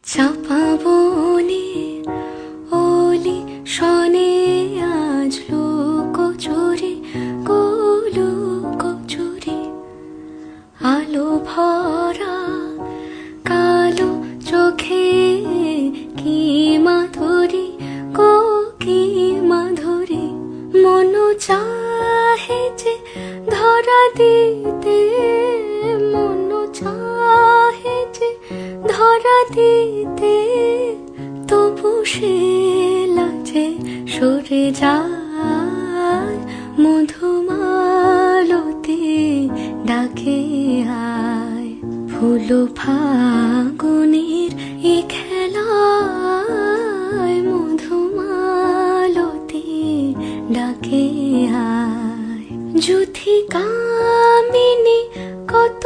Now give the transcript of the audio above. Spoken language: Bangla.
চাপা বনে ওলি শনে আজ লুকোচুরি লুকোচুরি আলো ভরা কালো চোখে কি মাধুরী কি মাধুরী মন চাহে যে ধরা দিতে মন চাহে যে ধরা দিতে তবু সে লাজে সরে যায় মধুমালতি ডাকে আয় ফুল ফাগুনের এ খেলায় মধুমালতি ডাকে আয় যুথি কামিনী কত